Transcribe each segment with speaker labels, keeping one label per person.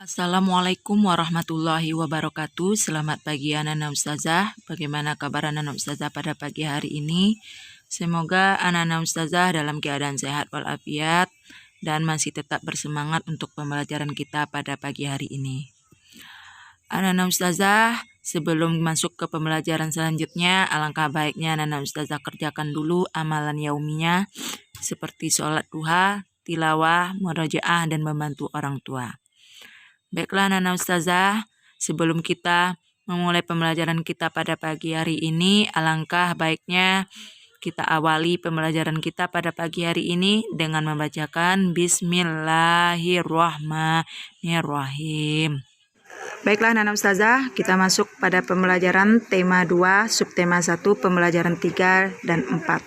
Speaker 1: Assalamualaikum warahmatullahi wabarakatuh. Selamat pagi anak-anak ustazah. Bagaimana kabar anak-anak ustazah pada pagi hari ini? Semoga anak-anak ustazah dalam keadaan sehat walafiat dan masih tetap bersemangat untuk pembelajaran kita pada pagi hari ini. Anak-anak ustazah, sebelum masuk ke pembelajaran selanjutnya, alangkah baiknya anak-anak ustazah kerjakan dulu amalan yauminya seperti sholat duha, tilawah, murojaah, dan membantu orang tua. Baiklah anak-anak ustazah, sebelum kita memulai pembelajaran kita pada pagi hari ini, alangkah baiknya kita awali pembelajaran kita pada pagi hari ini dengan membacakan Bismillahirrahmanirrahim. Baiklah anak-anak ustazah, kita masuk pada pembelajaran tema 2, subtema 1, pembelajaran 3 dan 4.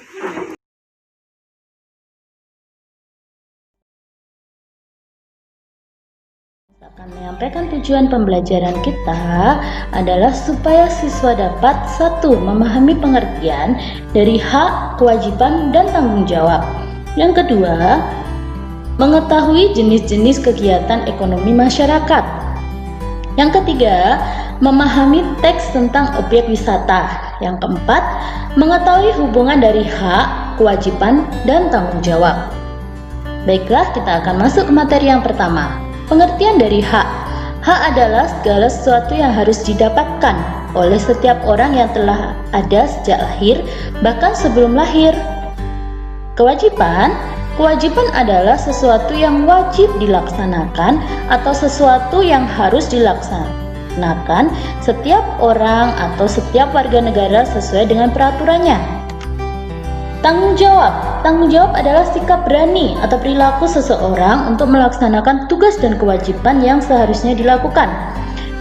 Speaker 2: Akan menyampaikan tujuan pembelajaran kita adalah supaya siswa dapat 1. Memahami pengertian dari hak, kewajiban, dan tanggung jawab. Yang kedua, mengetahui jenis-jenis kegiatan ekonomi masyarakat. Yang ketiga, memahami teks tentang objek wisata. Yang keempat, mengetahui hubungan dari hak, kewajiban, dan tanggung jawab. Baiklah, kita akan masuk ke materi yang pertama. Pengertian dari hak. Hak adalah segala sesuatu yang harus didapatkan oleh setiap orang yang telah ada sejak lahir, bahkan sebelum lahir. Kewajiban. Kewajiban adalah sesuatu yang wajib dilaksanakan atau sesuatu yang harus dilaksanakan setiap orang atau setiap warga negara sesuai dengan peraturannya. Tanggung jawab. Tanggung jawab adalah sikap berani atau perilaku seseorang untuk melaksanakan tugas dan kewajiban yang seharusnya dilakukan,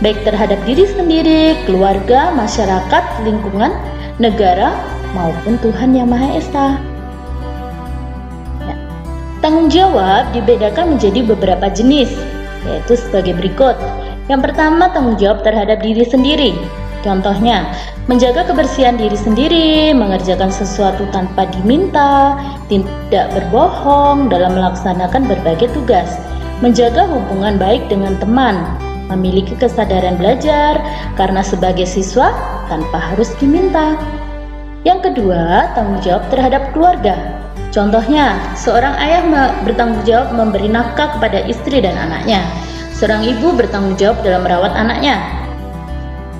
Speaker 2: baik terhadap diri sendiri, keluarga, masyarakat, lingkungan, negara, maupun Tuhan Yang Maha Esa. Ya. Tanggung jawab dibedakan menjadi beberapa jenis, yaitu sebagai berikut. Yang pertama, tanggung jawab terhadap diri sendiri. Contohnya, menjaga kebersihan diri sendiri, mengerjakan sesuatu tanpa diminta, tidak berbohong dalam melaksanakan berbagai tugas, menjaga hubungan baik dengan teman, memiliki kesadaran belajar karena sebagai siswa tanpa harus diminta. Yang kedua, tanggung jawab terhadap keluarga. Contohnya, seorang ayah bertanggung jawab memberi nafkah kepada istri dan anaknya. Seorang ibu bertanggung jawab dalam merawat anaknya.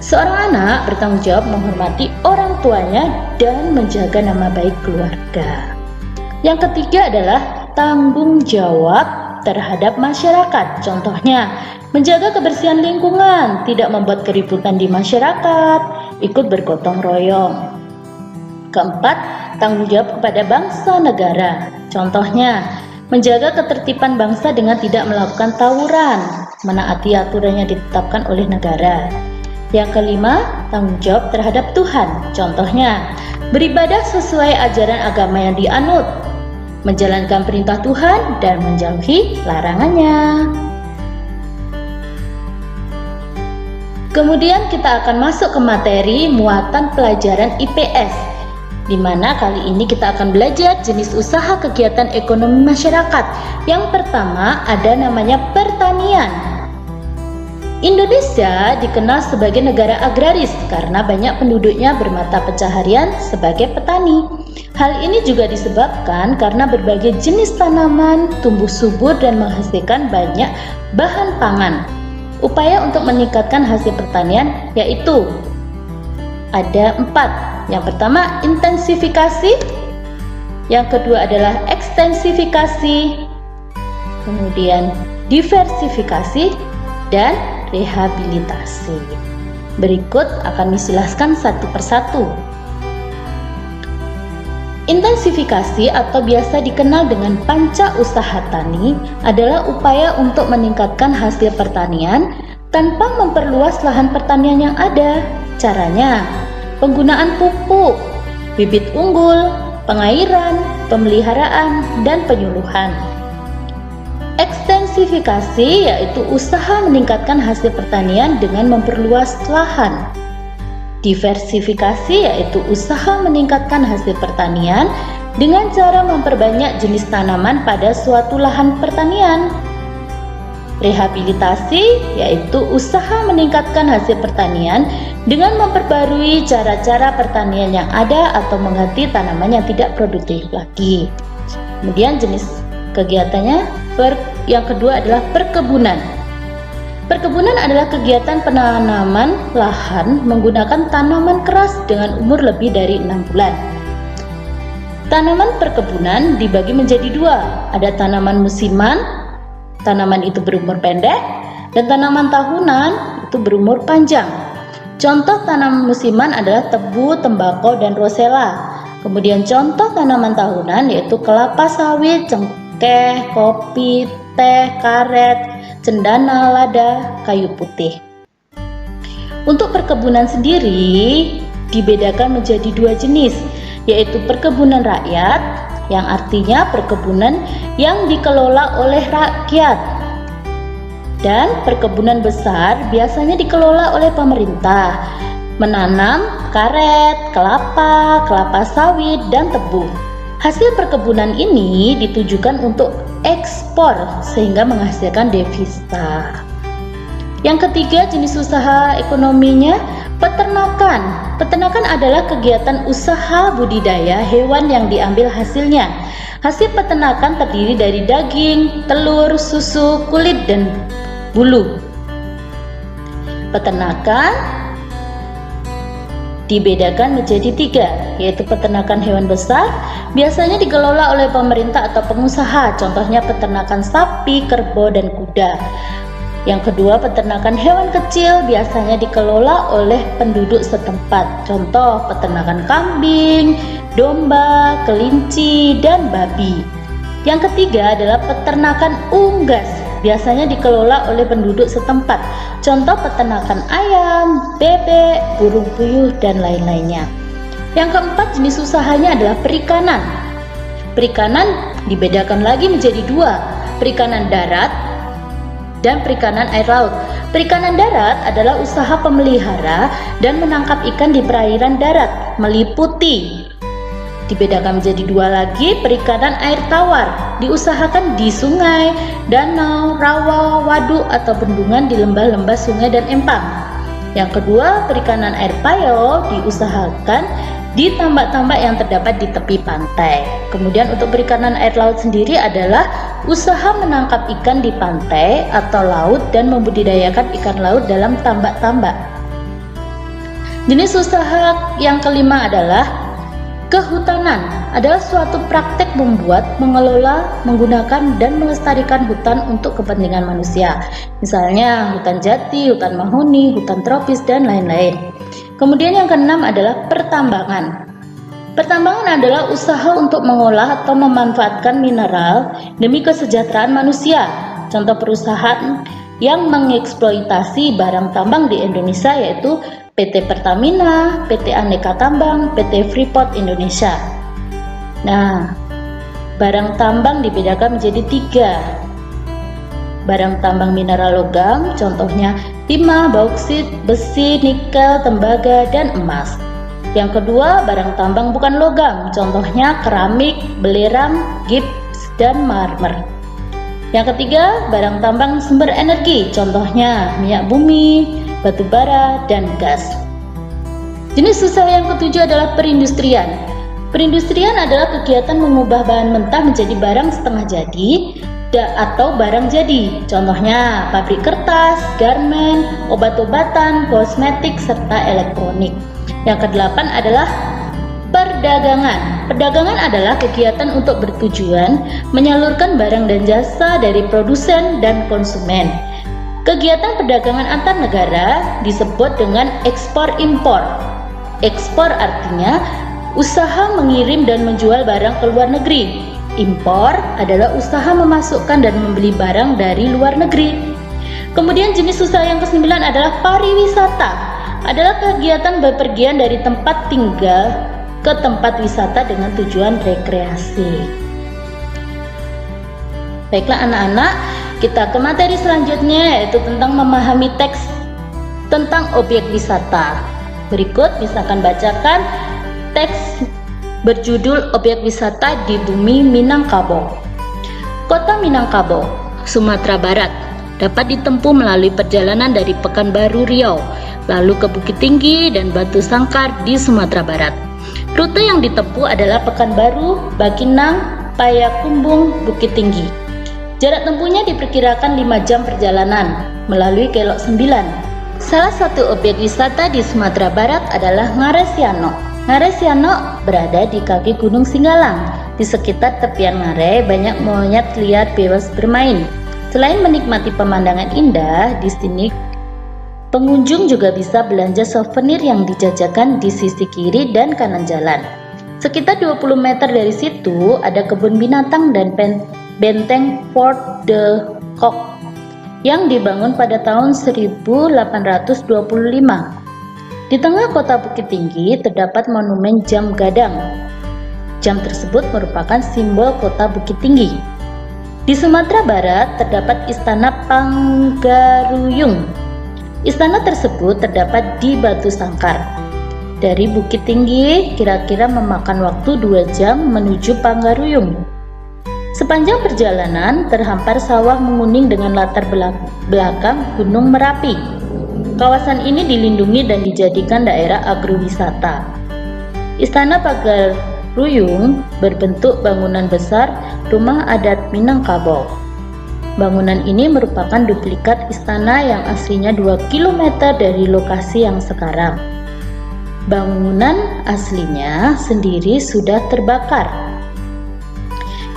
Speaker 2: Seorang anak bertanggung jawab menghormati orang tuanya dan menjaga nama baik keluarga. Yang ketiga adalah tanggung jawab terhadap masyarakat. Contohnya, menjaga kebersihan lingkungan, tidak membuat keributan di masyarakat, ikut bergotong royong. Keempat, tanggung jawab kepada bangsa negara. Contohnya, menjaga ketertiban bangsa dengan tidak melakukan tawuran, menaati aturan yang ditetapkan oleh negara. Yang kelima, tanggung jawab terhadap Tuhan. Contohnya, beribadah sesuai ajaran agama yang dianut, menjalankan perintah Tuhan, dan menjauhi larangannya. Kemudian kita akan masuk ke materi muatan pelajaran IPS, di mana kali ini kita akan belajar jenis usaha kegiatan ekonomi masyarakat. Yang pertama ada namanya pertanian. Indonesia dikenal sebagai negara agraris karena banyak penduduknya bermata pencaharian sebagai petani. Hal ini juga disebabkan karena berbagai jenis tanaman tumbuh subur dan menghasilkan banyak bahan pangan. Upaya untuk meningkatkan hasil pertanian yaitu ada 4. Yang pertama, intensifikasi. Yang kedua adalah ekstensifikasi. Kemudian diversifikasi dan rehabilitasi. Berikut akan dijelaskan satu persatu. Intensifikasi atau biasa dikenal dengan panca usaha tani adalah upaya untuk meningkatkan hasil pertanian tanpa memperluas lahan pertanian yang ada. Caranya, penggunaan pupuk, bibit unggul, pengairan, pemeliharaan, dan penyuluhan. Ekstensifikasi yaitu usaha meningkatkan hasil pertanian dengan memperluas lahan. Diversifikasi yaitu usaha meningkatkan hasil pertanian dengan cara memperbanyak jenis tanaman pada suatu lahan pertanian. Rehabilitasi yaitu usaha meningkatkan hasil pertanian dengan memperbarui cara-cara pertanian yang ada atau mengganti tanaman yang tidak produktif lagi. Kemudian jenis kegiatannya yang kedua adalah perkebunan. Perkebunan adalah kegiatan penanaman lahan menggunakan tanaman keras dengan umur lebih dari 6 bulan. Tanaman perkebunan dibagi menjadi dua, ada tanaman musiman, tanaman itu berumur pendek, dan tanaman tahunan itu berumur panjang. Contoh tanaman musiman adalah tebu, tembakau, dan rosella. Kemudian contoh tanaman tahunan yaitu kelapa sawit, cengkeh, kopi, teh, karet, cendana, lada, kayu putih. Untuk perkebunan sendiri dibedakan menjadi dua jenis, yaitu perkebunan rakyat, yang artinya perkebunan yang dikelola oleh rakyat, dan perkebunan besar biasanya dikelola oleh pemerintah, menanam karet, kelapa sawit, dan tebu. Hasil perkebunan ini ditujukan untuk ekspor sehingga menghasilkan devisa. Yang ketiga jenis usaha ekonominya peternakan. Peternakan adalah kegiatan usaha budidaya hewan yang diambil hasilnya. Hasil peternakan terdiri dari daging, telur, susu, kulit, dan bulu. Peternakan dibedakan menjadi tiga, yaitu peternakan hewan besar, biasanya dikelola oleh pemerintah atau pengusaha, contohnya peternakan sapi, kerbau, dan kuda. Yang kedua, peternakan hewan kecil biasanya dikelola oleh penduduk setempat, contoh peternakan kambing, domba, kelinci, dan babi. Yang ketiga adalah peternakan unggas, biasanya dikelola oleh penduduk setempat, contoh peternakan ayam, bebek, burung puyuh, dan lain-lainnya. Yang keempat jenis usahanya adalah perikanan. Perikanan dibedakan lagi menjadi dua, perikanan darat dan perikanan air laut. Perikanan darat adalah usaha pemelihara dan menangkap ikan di perairan darat, meliputi. Dibedakan menjadi dua lagi, perikanan air tawar, diusahakan di sungai, danau, rawa, waduk, atau bendungan di lembah-lembah sungai dan empang. Yang kedua, perikanan air payau, diusahakan di tambak-tambak yang terdapat di tepi pantai. Kemudian untuk perikanan air laut sendiri adalah usaha menangkap ikan di pantai atau laut dan membudidayakan ikan laut dalam tambak-tambak. Jenis usaha yang kelima adalah kehutanan. Adalah suatu praktek membuat, mengelola, menggunakan, dan melestarikan hutan untuk kepentingan manusia. Misalnya hutan jati, hutan mahoni, hutan tropis, dan lain-lain. Kemudian yang keenam adalah pertambangan. Pertambangan adalah usaha untuk mengolah atau memanfaatkan mineral demi kesejahteraan manusia. Contoh perusahaan yang mengeksploitasi barang tambang di Indonesia yaitu PT Pertamina, PT Aneka Tambang, PT Freeport Indonesia. Nah, barang tambang dibedakan menjadi tiga. Barang tambang mineral logam, contohnya timah, bauksit, besi, nikel, tembaga, dan emas. Yang kedua, barang tambang bukan logam, contohnya keramik, belerang, gips, dan marmer. Yang ketiga, barang tambang sumber energi, contohnya minyak bumi, batu bara, dan gas. Jenis usaha yang ketujuh adalah perindustrian. Perindustrian adalah kegiatan mengubah bahan mentah menjadi barang setengah jadi atau barang jadi. Contohnya pabrik kertas, garmen, obat-obatan, kosmetik, serta elektronik. Yang kedelapan adalah perdagangan. Perdagangan adalah kegiatan untuk bertujuan menyalurkan barang dan jasa dari produsen dan konsumen. Kegiatan perdagangan antar negara disebut dengan ekspor-impor. Ekspor artinya usaha mengirim dan menjual barang ke luar negeri. Impor adalah usaha memasukkan dan membeli barang dari luar negeri. Kemudian jenis usaha yang kesembilan adalah pariwisata. Adalah kegiatan bepergian dari tempat tinggal ke tempat wisata dengan tujuan rekreasi. Baiklah anak-anak, kita ke materi selanjutnya yaitu tentang memahami teks tentang objek wisata. Berikut misalkan bacakan teks berjudul Objek Wisata di Bumi Minangkabau. Kota Minangkabau, Sumatera Barat. dapat ditempuh melalui perjalanan dari Pekanbaru Riau, lalu ke Bukit Tinggi dan Batu Sangkar di Sumatera Barat. Rute yang ditempuh adalah Pekanbaru, Baukinang, Payakumbuh, Bukit Tinggi. Jarak tempuhnya diperkirakan 5 jam perjalanan melalui Kelok 9. Salah satu objek wisata di Sumatera Barat adalah Ngarai Sianok. Ngarai Sianok berada di kaki Gunung Singgalang. Di sekitar tepian Ngarai banyak monyet liar bebas bermain. Selain menikmati pemandangan indah, di sini pengunjung juga bisa belanja souvenir yang dijajakan di sisi kiri dan kanan jalan. Sekitar 20 meter dari situ ada kebun binatang dan benteng Fort de Kock yang dibangun pada tahun 1825. Di tengah kota Bukit Tinggi terdapat monumen jam gadang. Jam tersebut merupakan simbol kota Bukit Tinggi. Di Sumatera Barat terdapat Istana Panggaruyung. Istana tersebut terdapat di Batu Sangkar. Dari Bukit Tinggi kira-kira memakan waktu 2 jam menuju Panggaruyung. Sepanjang perjalanan terhampar sawah menguning dengan latar belakang Gunung Merapi. Kawasan ini dilindungi dan dijadikan daerah agrowisata. Istana Panggaruyung berbentuk bangunan besar rumah adat Minangkabau. Bangunan ini merupakan duplikat istana yang aslinya 2 km dari lokasi yang sekarang. Bangunan aslinya sendiri sudah terbakar.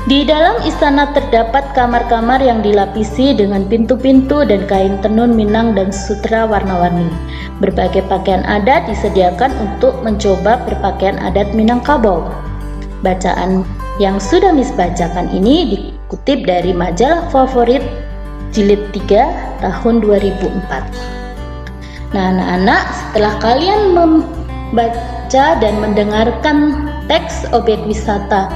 Speaker 2: Di dalam istana terdapat kamar-kamar yang dilapisi dengan pintu-pintu dan kain tenun Minang dan sutra warna-warni. Berbagai pakaian adat disediakan untuk mencoba berpakaian adat Minangkabau. Bacaan yang sudah Miss bacakan ini dikutip dari majalah favorit jilid 3 tahun 2004. Nah anak-anak, setelah kalian membaca dan mendengarkan teks objek wisata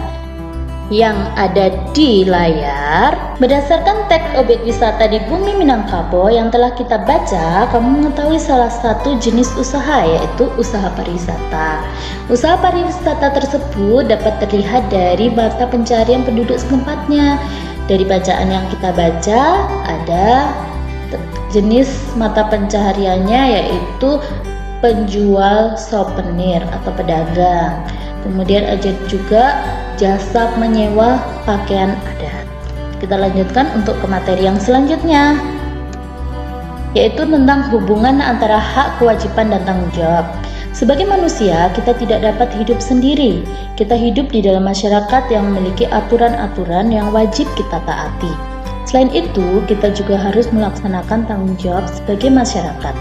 Speaker 2: yang ada di layar, berdasarkan teks objek wisata di Bumi Minangkabau yang telah kita baca, kamu mengetahui salah satu jenis usaha, yaitu usaha pariwisata. Usaha pariwisata tersebut dapat terlihat dari mata pencarian penduduk sekempatnya. Dari bacaan yang kita baca, ada jenis mata pencahariannya yaitu penjual souvenir atau pedagang. Kemudian ada juga jasa menyewa pakaian adat. Kita lanjutkan untuk ke materi yang selanjutnya, yaitu tentang hubungan antara hak, kewajiban, dan tanggung jawab. Sebagai manusia, kita tidak dapat hidup sendiri. Kita hidup di dalam masyarakat yang memiliki aturan-aturan yang wajib kita taati. Selain itu, kita juga harus melaksanakan tanggung jawab sebagai masyarakat.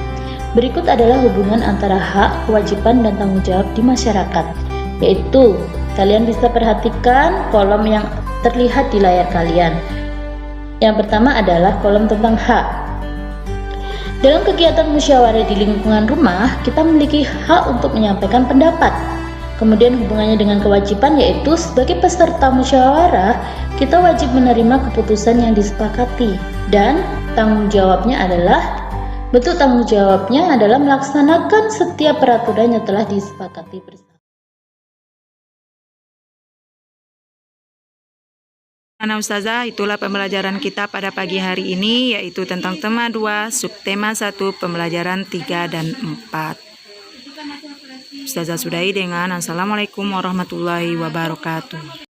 Speaker 2: Berikut adalah hubungan antara hak, kewajiban, dan tanggung jawab di masyarakat, yaitu kalian bisa perhatikan kolom yang terlihat di layar kalian. Yang pertama adalah kolom tentang hak. Dalam kegiatan musyawarah di lingkungan rumah, kita memiliki hak untuk menyampaikan pendapat. Kemudian hubungannya dengan kewajiban, yaitu sebagai peserta musyawarah, kita wajib menerima keputusan yang disepakati. Dan tanggung jawabnya adalah melaksanakan setiap peraturan yang telah disepakati bersama.
Speaker 1: Ustazah, itulah pembelajaran kita pada pagi hari ini, yaitu tentang tema 2, subtema 1, pembelajaran 3 dan 4. Ustazah sudahi dengan Assalamualaikum warahmatullahi wabarakatuh.